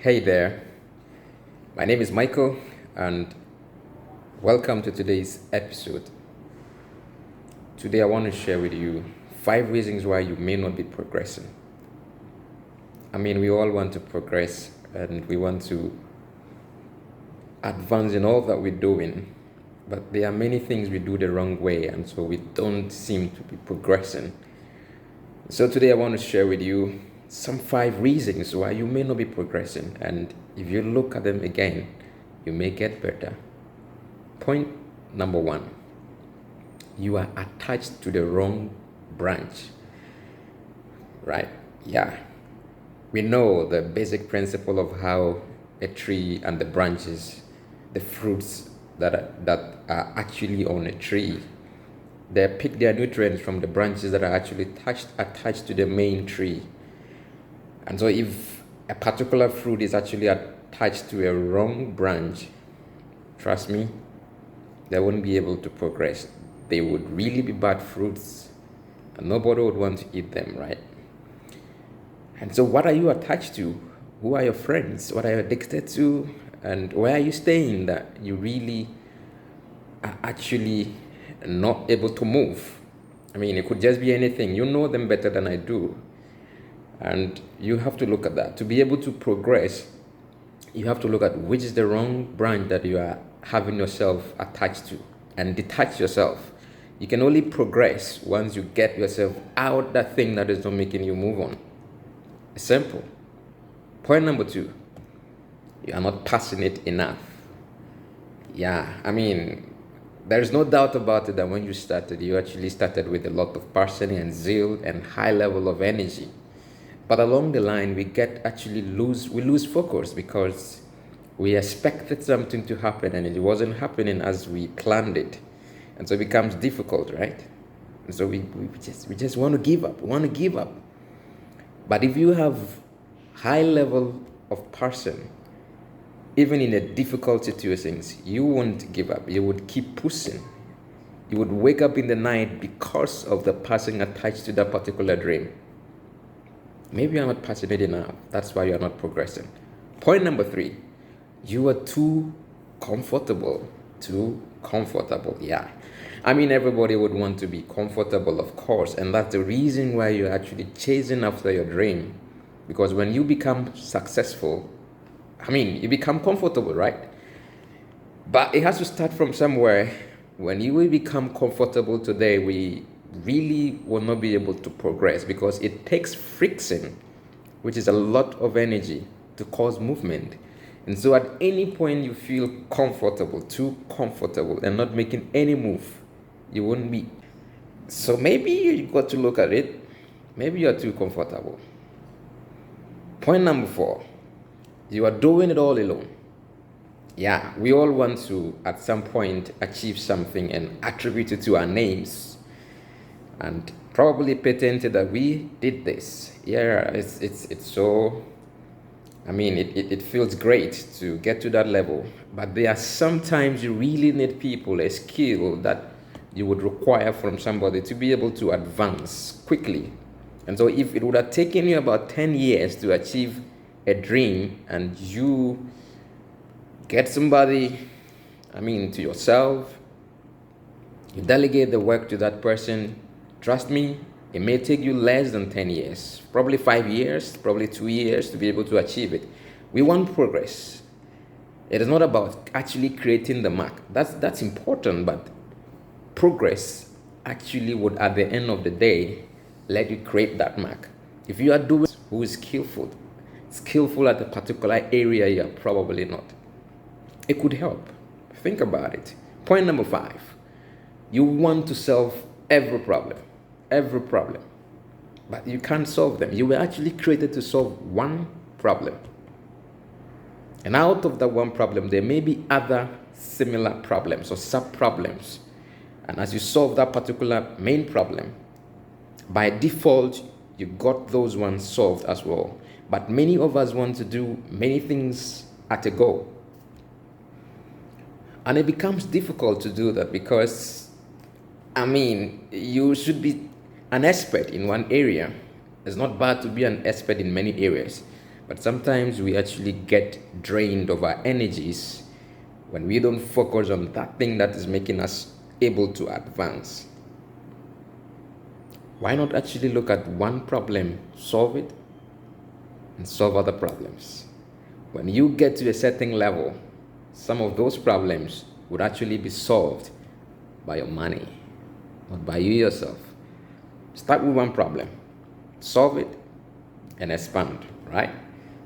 Hey there, my name is Michael, and welcome to today's episode. Today, I want to share with you 5 reasons why you may not be progressing. We all want to progress and we want to advance in all that we're doing, but there are many things we do the wrong way, and so we don't seem to be progressing. So, today, I want to share with you some 5 reasons why you may not be progressing, and if you look at them again, you may get better. Point number 1, you are attached to the wrong branch. Right? Yeah. We know the basic principle of how a tree and the branches, the fruits that are actually on a tree, they pick their nutrients from the branches that are actually attached to the main tree. And so if a particular fruit is actually attached to a wrong branch, trust me, they won't be able to progress. They would really be bad fruits and nobody would want to eat them, right? And so what are you attached to? Who are your friends? What are you addicted to? And where are you staying that you really are actually not able to move? It could just be anything. You know them better than I do. And you have to look at that. To be able to progress, you have to look at which is the wrong branch that you are having yourself attached to and detach yourself. You can only progress once you get yourself out that thing that is not making you move on. Simple. Point number 2, you are not passionate enough. There's no doubt about it that when you started, you actually started with a lot of passion and zeal and high level of energy. But along the line, we lose focus because we expected something to happen and it wasn't happening as we planned it. And so it becomes difficult, right? And so we just want to give up. We want to give up. But if you have high level of passion, even in a difficult situations, you won't give up. You would keep pushing. You would wake up in the night because of the passion attached to that particular dream. Maybe you're not passionate enough. That's why you're not progressing. Point number 3, you are too comfortable. Too comfortable. Everybody would want to be comfortable, of course, and that's the reason why you're actually chasing after your dream. Because when you become successful, you become comfortable, right? But it has to start from somewhere. When you will become comfortable today, we really will not be able to progress because it takes friction, which is a lot of energy to cause movement. And so at any point you feel comfortable, too comfortable, and not making any move, you won't be. So maybe you got to look at it. Maybe you're too comfortable. Point number 4, you are doing it all alone. We all want to, at some point, achieve something and attribute it to our names and probably patented that we did this. It's so, it feels great to get to that level. But there are sometimes you really need people, a skill that you would require from somebody to be able to advance quickly. And so if it would have taken you about 10 years to achieve a dream and you get somebody, to yourself, you delegate the work to that person, trust me, it may take you less than 10 years, probably 5 years, probably 2 years to be able to achieve it. We want progress. It is not about actually creating the mark. That's important, but progress actually would, at the end of the day, let you create that mark. If you are doing who is skillful at a particular area, you are probably not. It could help. Think about it. Point number 5, you want to solve every problem, but you can't solve them. You were actually created to solve one problem. And out of that one problem, there may be other similar problems or sub-problems. And as you solve that particular main problem, by default, you got those ones solved as well. But many of us want to do many things at a go. And it becomes difficult to do that because, you should be an expert in one area. It's not bad to be an expert in many areas. But sometimes we actually get drained of our energies when we don't focus on that thing that is making us able to advance. Why not actually look at one problem, solve it, and solve other problems? When you get to a certain level, some of those problems would actually be solved by your money, not by you yourself. Start with one problem, solve it, and expand, right?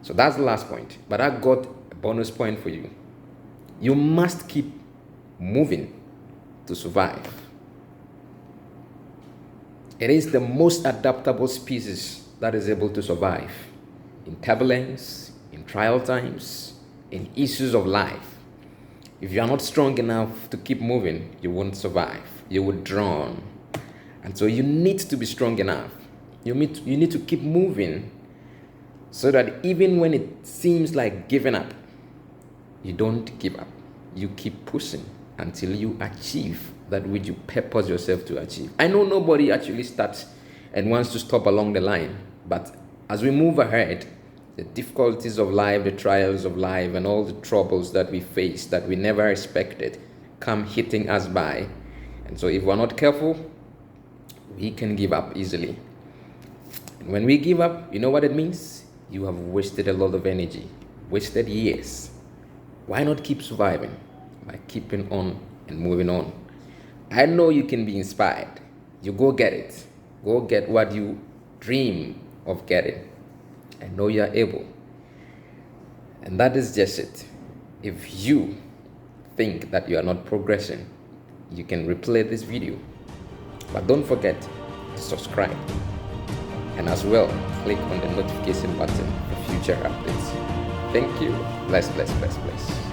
So that's the last point. But I got a bonus point for you. You must keep moving to survive. It is the most adaptable species that is able to survive in turbulence, in trial times, in issues of life. If you are not strong enough to keep moving, you won't survive. You will drown. And so you need to be strong enough. You need to keep moving so that even when it seems like giving up, you don't give up. You keep pushing until you achieve that which you purpose yourself to achieve. I know nobody actually starts and wants to stop along the line, but as we move ahead, the difficulties of life, the trials of life, and all the troubles that we face that we never expected come hitting us by. And so if we're not careful, we can give up easily. And when we give up, you know what it means? You have wasted a lot of energy, wasted years. Why not keep surviving by keeping on and moving on? I know you can be inspired. You go get it. Go get what you dream of getting. I know you are able. And that is just it. If you think that you are not progressing, you can replay this video. But don't forget to subscribe. And as well, click on the notification button for future updates. Thank you. Bless, bless, bless, bless.